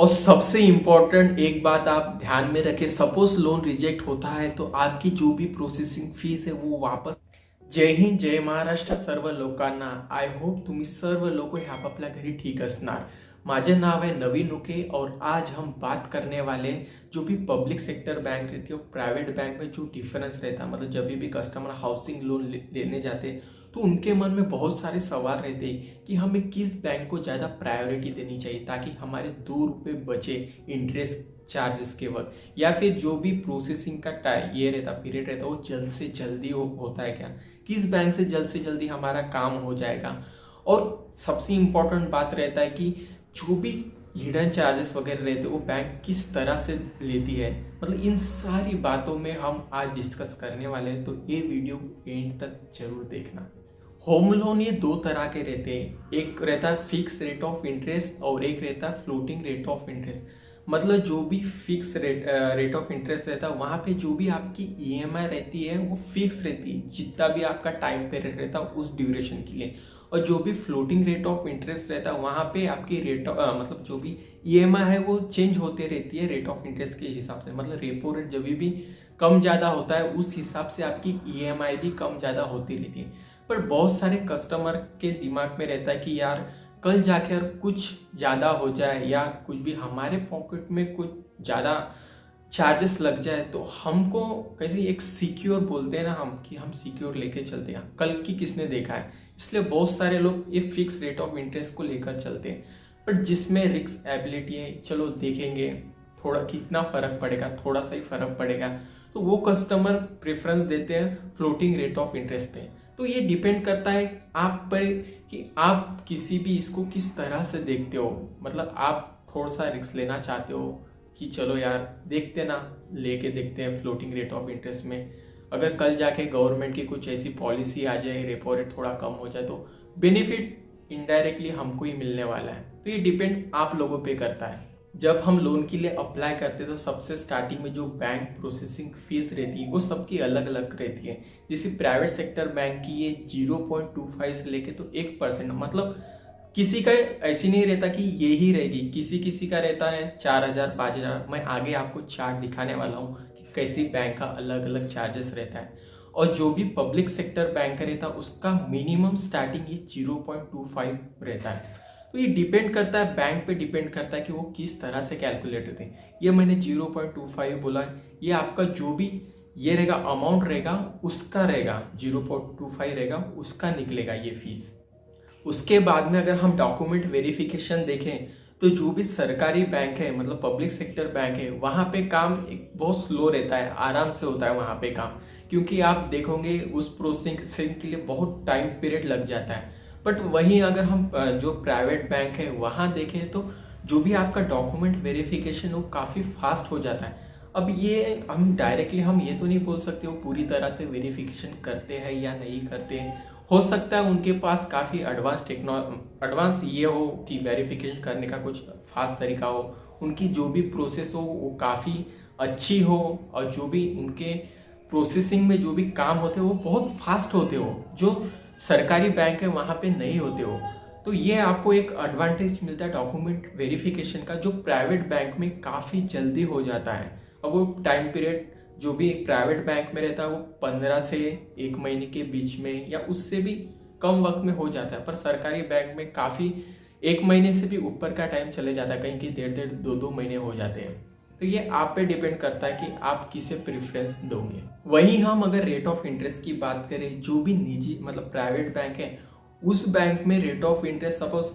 और सबसे इम्पोर्टेंट एक बात आप ध्यान में रखें, सपोज लोन रिजेक्ट होता है तो आपकी जो भी प्रोसेसिंग फीस है वो वापस। जय हिंद, जय महाराष्ट्र सर्व लोकांना. आय होप तुम्ही सर्व लोक आपापल्या घरी ठीक असणार. माझे नाव है नवीन उके और आज हम बात करने वाले जो भी पब्लिक सेक्टर बैंक रहती है और प्राइवेट बैंक में जो डिफरेंस रहता है, मतलब जब भी कस्टमर हाउसिंग लोन लेने जाते हैं तो उनके मन में बहुत सारे सवाल रहते हैं कि हमें किस बैंक को ज़्यादा प्रायोरिटी देनी चाहिए ताकि हमारे 2 रुपये बचे इंटरेस्ट चार्जेस के वक्त, या फिर जो भी प्रोसेसिंग का टाइम ये रहता पीरियड रहता वो जल्द से जल्दी होता है क्या, किस बैंक से जल्दी हमारा काम हो जाएगा। और सबसे इम्पोर्टेंट बात रहता है कि जो भी हिडन चार्जेस वगैरह रहते हैं वो बैंक किस तरह से लेती है। मतलब इन सारी बातों में हम आज डिस्कस करने वाले हैं, तो ये वीडियो एंड तक जरूर देखना। होम लोन ये 2 तरह के रहते हैं, एक रहता है फिक्स रेट ऑफ इंटरेस्ट और एक रहता है फ्लोटिंग रेट ऑफ इंटरेस्ट। मतलब जो भी फिक्स रेट ऑफ इंटरेस्ट रहता है वहाँ पे जो भी आपकी ईएमआई रहती है वो फिक्स रहती है, जितना भी आपका टाइम पीरियड रहता है उस ड्यूरेशन के लिए। और जो भी फ्लोटिंग रेट ऑफ इंटरेस्ट रहता है वहाँ पे आपकी मतलब जो भी ईएमआई है वो चेंज होते रहती है रेट ऑफ इंटरेस्ट के हिसाब से। मतलब रेपो रेट जब भी कम ज़्यादा होता है उस हिसाब से आपकी ईएमआई भी कम ज़्यादा होती रहती है। पर बहुत सारे कस्टमर के दिमाग में रहता है कि यार कल जाकर कुछ ज़्यादा हो जाए या कुछ भी हमारे पॉकेट में कुछ ज़्यादा चार्जेस लग जाए तो हमको कैसे एक सिक्योर बोलते हैं ना हम, कि हम सिक्योर लेके चलते हैं, कल की किसने देखा है। इसलिए बहुत सारे लोग ये फिक्स रेट ऑफ इंटरेस्ट को लेकर चलते हैं। बट जिसमें रिस्क एबिलिटी है, चलो देखेंगे थोड़ा कितना फर्क पड़ेगा, थोड़ा सा ही फर्क पड़ेगा, तो वो कस्टमर प्रेफरेंस देते हैं फ्लोटिंग रेट ऑफ इंटरेस्ट पे। तो ये डिपेंड करता है आप पर कि आप किसी भी इसको किस तरह से देखते हो। मतलब आप थोड़ा सा रिस्क लेना चाहते हो कि चलो यार देखते ना, लेके देखते हैं फ्लोटिंग रेट ऑफ इंटरेस्ट में, अगर कल जाके गवर्नमेंट की कुछ ऐसी पॉलिसी आ जाए, रेपो रेट थोड़ा कम हो जाए तो बेनिफिट इनडायरेक्टली हमको ही मिलने वाला है। तो ये डिपेंड आप लोगों पे करता है। जब हम लोन के लिए अप्लाई करते हैं तो सबसे स्टार्टिंग में जो बैंक प्रोसेसिंग फीस रहती है वो सबकी अलग अलग रहती है। जैसे प्राइवेट सेक्टर बैंक की ये 0.25 से लेके तो 1%, मतलब किसी का ऐसी नहीं रहता कि ये ही रहेगी, किसी किसी का रहता है 4,000 5,000। मैं आगे आपको चार्ट दिखाने वाला हूँ कि कैसी बैंक का अलग अलग चार्जेस रहता है। और जो भी पब्लिक सेक्टर बैंक का रहता है उसका मिनिमम स्टार्टिंग ही 0.25 रहता है। तो ये डिपेंड करता है, बैंक पे डिपेंड करता है कि वो किस तरह से कैलकुलेट करते हैं। ये मैंने 0.25 बोला, ये आपका जो भी ये रहेगा अमाउंट रहेगा उसका रहेगा 0.25 रहेगा, उसका निकलेगा ये फीस। उसके बाद में अगर हम डॉक्यूमेंट वेरिफिकेशन देखें तो जो भी सरकारी बैंक है, मतलब पब्लिक सेक्टर बैंक है, वहाँ पे काम एक बहुत स्लो रहता है, आराम से होता है वहाँ पे काम, क्योंकि आप देखोगे उस प्रोसेसिंग के लिए बहुत टाइम पीरियड लग जाता है। बट वहीं अगर हम जो प्राइवेट बैंक है वहाँ देखें तो जो भी आपका डॉक्यूमेंट वेरिफिकेशन वो काफ़ी फास्ट हो जाता है। अब ये हम डायरेक्टली हम ये तो नहीं बोल सकते वो पूरी तरह से वेरिफिकेशन करते हैं या नहीं करते हैं। हो सकता है उनके पास काफ़ी एडवांस ये हो कि वेरिफिकेशन करने का कुछ फास्ट तरीका हो, उनकी जो भी प्रोसेस हो वो काफ़ी अच्छी हो, और जो भी उनके प्रोसेसिंग में जो भी काम होते हो वो बहुत फास्ट होते हो, जो सरकारी बैंक है वहाँ पे नहीं होते हो। तो ये आपको एक एडवांटेज मिलता है डॉक्यूमेंट वेरिफिकेशन का, जो प्राइवेट बैंक में काफ़ी जल्दी हो जाता है। और वो टाइम पीरियड जो भी प्राइवेट बैंक में रहता है वो 15 से 1 महीने के बीच में या उससे भी कम वक्त में हो जाता है। पर सरकारी बैंक में काफ़ी 1 महीने से भी ऊपर का टाइम चले जाता है, कहीं कहीं 1.5 महीने हो जाते हैं। तो ये आप पे डिपेंड करता है कि आप किसे प्रेफरेंस दोगे। वहीं हम अगर रेट ऑफ इंटरेस्ट की बात करें, जो भी निजी मतलब प्राइवेट बैंक है उस बैंक में रेट ऑफ इंटरेस्ट सपोज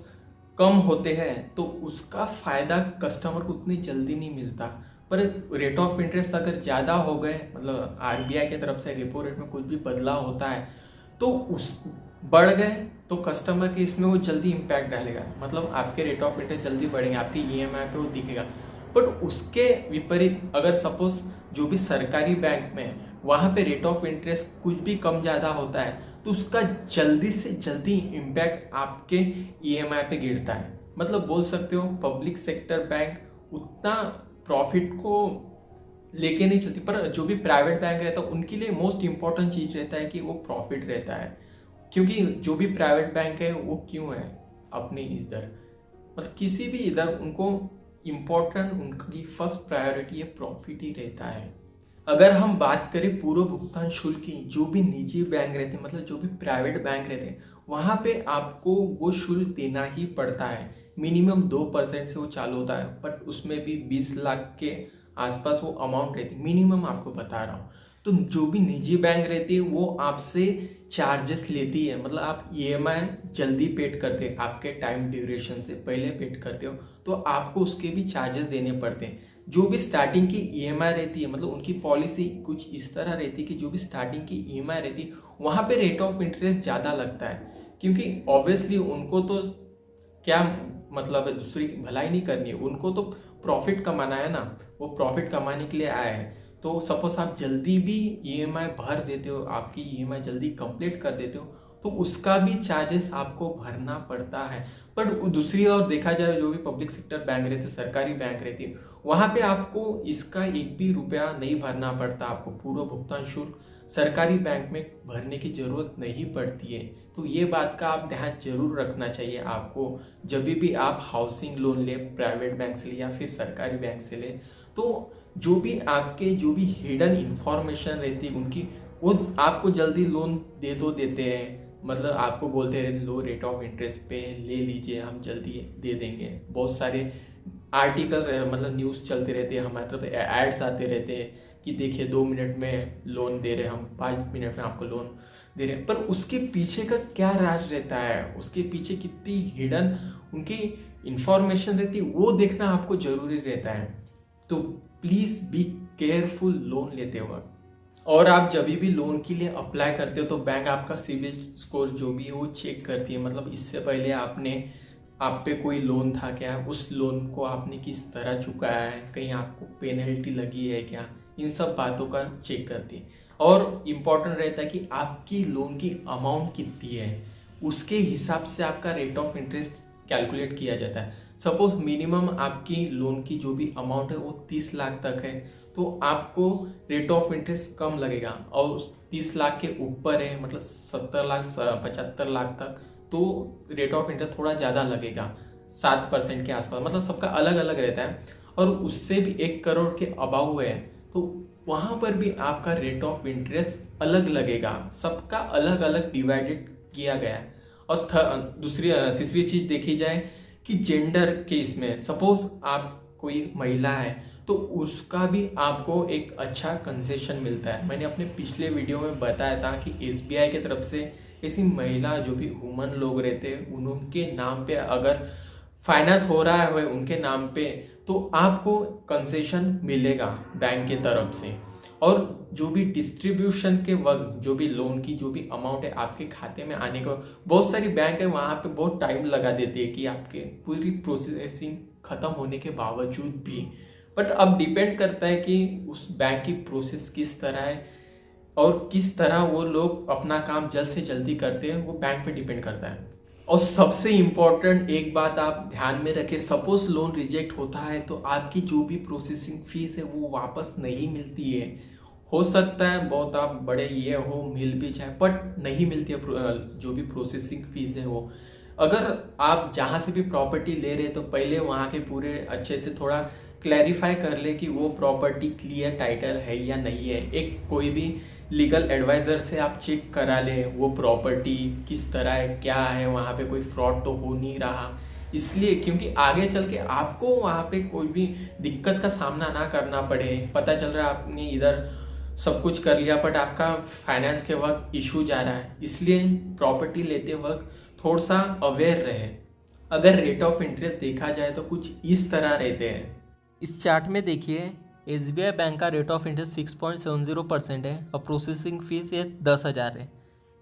कम होते हैं तो उसका फायदा कस्टमर को उतनी जल्दी नहीं मिलता। पर रेट ऑफ इंटरेस्ट अगर ज़्यादा हो गए, मतलब आरबीआई की तरफ से रेपो रेट में कुछ भी बदलाव होता है तो उस बढ़ गए तो कस्टमर के इसमें वो जल्दी इम्पैक्ट डालेगा, मतलब आपके रेट ऑफ इंटरेस्ट जल्दी बढ़ेंगे, आपकी ईएमआई पे वो दिखेगा। बट उसके विपरीत अगर सपोज जो भी सरकारी बैंक में वहाँ पे रेट ऑफ इंटरेस्ट कुछ भी कम ज़्यादा होता है तो उसका जल्दी से जल्दी इम्पैक्ट आपके ईएमआई पे गिरता है। मतलब बोल सकते हो पब्लिक सेक्टर बैंक उतना प्रॉफिट को लेके नहीं चलती, पर जो भी प्राइवेट बैंक रहता है उनके लिए मोस्ट इंपॉर्टेंट चीज रहता है कि वो प्रॉफिट रहता है। क्योंकि जो भी प्राइवेट बैंक है वो क्यों है अपने इधर, मतलब किसी भी इधर उनको इम्पोर्टेंट उनकी फर्स्ट प्रायोरिटी है प्रॉफिट ही रहता है। अगर हम बात करें पूर्व भुगतान शुल्क की, जो भी निजी बैंक रहते हैं मतलब जो भी प्राइवेट बैंक रहते हैं वहाँ पे आपको वो शुल्क देना ही पड़ता है। मिनिमम 2% से वो चालू होता है, बट उसमें भी 20 लाख के आसपास वो अमाउंट रहती है, मिनिमम आपको बता रहा हूँ। तो जो भी निजी बैंक रहती है वो आपसे चार्जेस लेती है, मतलब आप ईएमआई जल्दी पेड करते हैं, आपके टाइम ड्यूरेशन से पहले पेड करते हो तो आपको उसके भी चार्जेस देने पड़ते हैं। जो भी स्टार्टिंग की ईएमआई रहती है, मतलब उनकी पॉलिसी कुछ इस तरह रहती है कि जो भी स्टार्टिंग की ईएमआई रहती है वहाँ पे रेट ऑफ इंटरेस्ट ज़्यादा लगता है, क्योंकि ऑब्वियसली उनको तो क्या मतलब है, दूसरी की भलाई नहीं करनी है, उनको तो प्रॉफिट कमाना है ना, वो प्रॉफिट कमाने के लिए आए हैं। तो सपोज आप जल्दी भी ईएमआई भर देते हो, आपकी ईएमआई जल्दी कंप्लीट कर देते हो तो उसका भी चार्जेस आपको भरना पड़ता है। पर दूसरी ओर देखा जाए जो भी पब्लिक सेक्टर बैंक रहते हैं, सरकारी बैंक रहती है, वहां पे आपको इसका एक भी रुपया नहीं भरना पड़ता, आपको पूर्व भुगतान शुल्क सरकारी बैंक में भरने की जरूरत नहीं पड़ती है। तो ये बात का आप ध्यान जरूर रखना चाहिए आपको, जब भी आप हाउसिंग लोन ले प्राइवेट बैंक से ले या फिर सरकारी बैंक से ले, तो जो भी आपके जो भी हिडन इंफॉर्मेशन रहती है उनकी, वो आपको जल्दी लोन देते हैं, मतलब आपको बोलते हैं लो रेट ऑफ इंटरेस्ट पे ले लीजिए, हम जल्दी दे देंगे। बहुत सारे आर्टिकल मतलब न्यूज़ चलते रहते हैं, हमारे तरफ एड्स आते रहते हैं कि देखिए 2 मिनट में लोन दे रहे हैं, हम 5 मिनट में आपको लोन दे रहे हैं। पर उसके पीछे का क्या राज रहता है, उसके पीछे कितनी हिडन उनकी इंफॉर्मेशन रहती है, वो देखना आपको जरूरी रहता है। तो प्लीज बी केयरफुल लोन लेते वक्त। और आप जब भी लोन के लिए अप्लाई करते हो तो बैंक आपका सिविल स्कोर जो भी है वो चेक करती है, मतलब इससे पहले आप पे कोई लोन था क्या, उस लोन को आपने किस तरह चुकाया है, कहीं आपको पेनल्टी लगी है क्या, इन सब बातों का चेक करती है। और इम्पॉर्टेंट रहता है कि आपकी लोन की अमाउंट कितनी है, उसके हिसाब से आपका रेट ऑफ इंटरेस्ट कैलकुलेट किया जाता है। सपोज मिनिमम आपकी लोन की जो भी अमाउंट है वो 30 लाख तक है तो आपको रेट ऑफ इंटरेस्ट कम लगेगा, और उस 30 लाख के ऊपर है मतलब 70 लाख 75 लाख तक तो रेट ऑफ इंटरेस्ट थोड़ा ज़्यादा लगेगा, 7% के आसपास, मतलब सबका अलग अलग रहता है। और उससे भी 1 करोड़ के अबाव है तो वहाँ पर भी आपका रेट ऑफ इंटरेस्ट अलग लगेगा, सबका अलग अलग डिवाइडेड किया गया है। और तीसरी चीज देखी जाए कि जेंडर के इसमें सपोज आप कोई महिला है तो उसका भी आपको एक अच्छा कंसेशन मिलता है। मैंने अपने पिछले वीडियो में बताया था कि एसबीआई की तरफ से ऐसी महिला जो भी वुमन लोग रहते हैं उनके नाम पे अगर फाइनेंस हो रहा है उनके नाम पे तो आपको कंसेशन मिलेगा बैंक के तरफ से। और जो भी डिस्ट्रीब्यूशन के वक्त जो भी लोन की जो भी अमाउंट है आपके खाते में आने को, बहुत सारी बैंक है वहां पे बहुत टाइम लगा देती है कि आपके पूरी प्रोसेसिंग खत्म होने के बावजूद भी। बट अब डिपेंड करता है कि उस बैंक की प्रोसेस किस तरह है और किस तरह वो लोग अपना काम जल्द से जल्दी करते हैं, वो बैंक पे डिपेंड करता है। और सबसे इम्पोर्टेंट एक बात आप ध्यान में रखें, सपोज लोन रिजेक्ट होता है तो आपकी जो भी प्रोसेसिंग फीस है वो वापस नहीं मिलती है। हो सकता है बहुत आप बड़े ये हो मिल भी जाए बट नहीं मिलती है जो भी प्रोसेसिंग फीस है वो। अगर आप जहाँ से भी प्रॉपर्टी ले रहे तो पहले वहाँ के पूरे अच्छे से थोड़ा क्लैरिफाई कर ले कि वो प्रॉपर्टी क्लियर टाइटल है या नहीं है। एक कोई भी लीगल एडवाइजर से आप चेक करा ले वो प्रॉपर्टी किस तरह है, क्या है, वहाँ पे कोई फ्रॉड तो हो नहीं रहा, इसलिए क्योंकि आगे चल के आपको वहाँ पे कोई भी दिक्कत का सामना ना करना पड़े। पता चल रहा है आपने इधर सब कुछ कर लिया बट आपका फाइनेंस के वक्त इशू जा रहा है, इसलिए प्रॉपर्टी लेते वक्त थोड़ा सा अवेयर रहे। अगर रेट ऑफ इंटरेस्ट देखा जाए तो कुछ इस तरह रहते हैं। इस चार्ट में देखिए एसबीआई बैंक का रेट ऑफ इंटरेस्ट 6.70% है और प्रोसेसिंग फीस ये 10,000 है।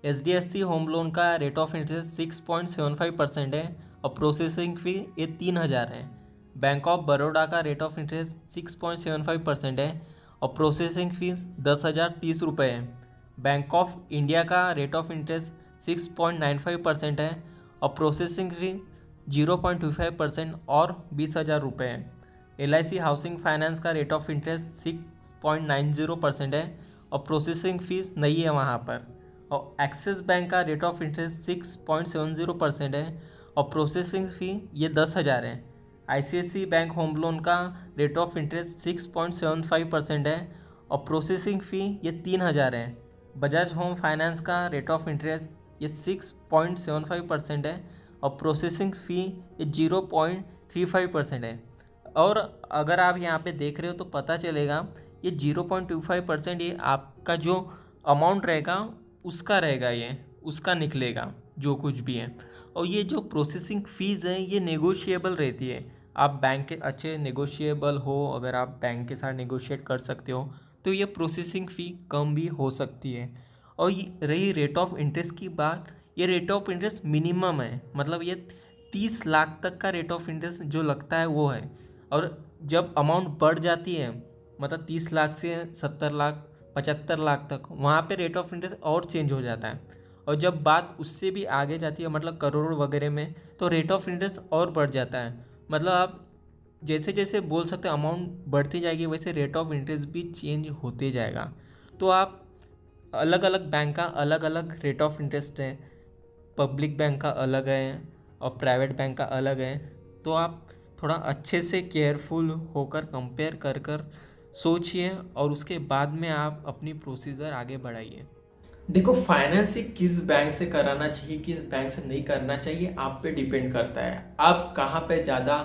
एचडीएफसी होम लोन का रेट ऑफ इंटरेस्ट 6.75% है और प्रोसेसिंग फी ये 3,000 है। बैंक ऑफ बड़ौदा का रेट ऑफ इंटरेस्ट 6.75% है और प्रोसेसिंग फीस 10,030 रुपये है। बैंक ऑफ इंडिया का रेट ऑफ इंटरेस्ट 6.95% है और प्रोसेसिंग फी 0.25% और 20,000 रुपये है। LIC हाउसिंग फाइनेंस का रेट ऑफ इंटरेस्ट 6.90% है और प्रोसेसिंग फीस नहीं है वहाँ पर। और एक्सिस बैंक का रेट ऑफ इंटरेस्ट 6.70% है और प्रोसेसिंग फ़ी ये 10,000 है। ICICI बैंक होम लोन का रेट ऑफ इंटरेस्ट 6.75% है और प्रोसेसिंग फ़ी ये 3,000 है। बजाज होम फाइनेंस का रेट ऑफ इंटरेस्ट ये 6.75% है और प्रोसेसिंग फ़ी ये 0.35% है। और अगर आप यहाँ पे देख रहे हो तो पता चलेगा ये 0.25% ये आपका जो अमाउंट रहेगा ये उसका निकलेगा जो कुछ भी है। और ये जो प्रोसेसिंग फ़ीस है ये नेगोशिएबल रहती है। आप बैंक के अच्छे नेगोशिएबल हो, अगर आप बैंक के साथ नेगोशिएट कर सकते हो तो ये प्रोसेसिंग फ़ी कम भी हो सकती है। और ये रही रेट ऑफ इंटरेस्ट की बात, ये रेट ऑफ इंटरेस्ट मिनिमम है, मतलब ये 30 लाख तक का रेट ऑफ इंटरेस्ट जो लगता है वो है। और जब अमाउंट बढ़ जाती है, मतलब 30 लाख से 70 लाख 75 लाख तक, वहाँ पे रेट ऑफ इंटरेस्ट और चेंज हो जाता है। और जब बात उससे भी आगे जाती है, मतलब करोड़ वगैरह में, तो रेट ऑफ इंटरेस्ट और बढ़ जाता है। मतलब आप जैसे जैसे बोल सकते हैं अमाउंट बढ़ती जाएगी वैसे रेट ऑफ इंटरेस्ट भी चेंज होते जाएगा। तो आप अलग अलग बैंक का अलग अलग रेट ऑफ इंटरेस्ट है, पब्लिक बैंक का अलग है और प्राइवेट बैंक का अलग है। तो आप थोड़ा अच्छे से केयरफुल होकर कंपेयर कर कर सोचिए और उसके बाद में आप अपनी प्रोसीजर आगे बढ़ाइए। देखो, फाइनेंस ही किस बैंक से कराना चाहिए, किस बैंक से नहीं करना चाहिए, आप पे डिपेंड करता है। आप कहाँ पे ज़्यादा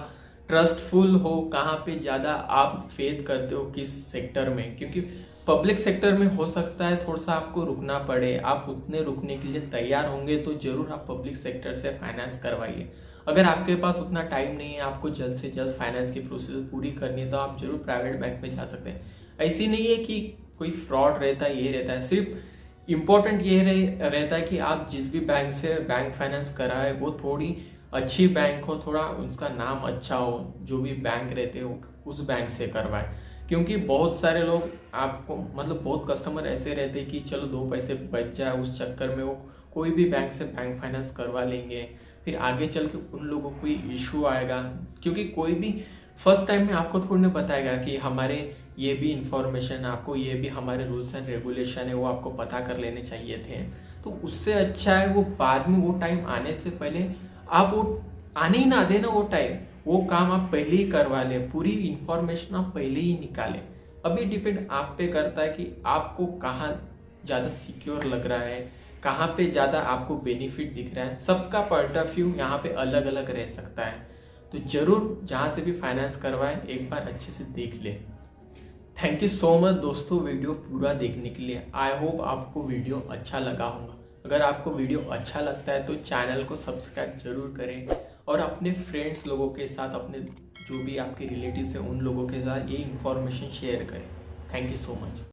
ट्रस्टफुल हो, कहाँ पे ज़्यादा आप फेथ करते हो किस सेक्टर में। क्योंकि पब्लिक सेक्टर में हो सकता है थोड़ा सा आपको रुकना पड़े, आप उतने रुकने के लिए तैयार होंगे तो जरूर आप पब्लिक सेक्टर से फाइनेंस करवाइए। अगर आपके पास उतना टाइम नहीं है, आपको जल्द से जल्द फाइनेंस की प्रोसेस पूरी करनी है, तो आप जरूर प्राइवेट बैंक में जा सकते हैं। ऐसी नहीं है कि कोई फ्रॉड रहता है, ये रहता है। सिर्फ इम्पोर्टेंट ये रहता है कि आप जिस भी बैंक से बैंक फाइनेंस कराए वो थोड़ी अच्छी बैंक हो, थोड़ा उसका नाम अच्छा हो, जो भी बैंक रहते हो उस बैंक से करवाए। क्योंकि बहुत सारे लोग आपको, मतलब बहुत कस्टमर ऐसे रहते हैं कि चलो 2 पैसे बच जाए, उस चक्कर में वो कोई भी बैंक से बैंक फाइनेंस करवा लेंगे, फिर आगे चल के उन लोगों को कोई इशू आएगा। क्योंकि कोई भी फर्स्ट टाइम में आपको थोड़ी ना बताएगा कि हमारे ये भी इंफॉर्मेशन, आपको ये भी हमारे रूल्स एंड रेगुलेशन है वो आपको पता कर लेने चाहिए थे। तो उससे अच्छा है वो बाद में, वो टाइम आने से पहले आप वो आने ही ना देना, वो टाइम, वो काम आप पहले ही करवा ले, पूरी इंफॉर्मेशन आप पहले ही निकालें। अभी डिपेंड आप पे करता है कि आपको कहाँ ज़्यादा सिक्योर लग रहा है, कहाँ पे ज़्यादा आपको बेनिफिट दिख रहा है। सबका पॉइंट ऑफ व्यू यहाँ पे अलग अलग रह सकता है। तो जरूर जहाँ से भी फाइनेंस करवाएं एक बार अच्छे से देख ले। थैंक यू सो मच दोस्तों वीडियो पूरा देखने के लिए। आई होप आपको वीडियो अच्छा लगा होगा। अगर आपको वीडियो अच्छा लगता है तो चैनल को सब्सक्राइब जरूर करें और अपने फ्रेंड्स लोगों के साथ, अपने जो भी आपके रिलेटिव्स हैं उन लोगों के साथ ये इन्फॉर्मेशन शेयर करें। Thank you so much.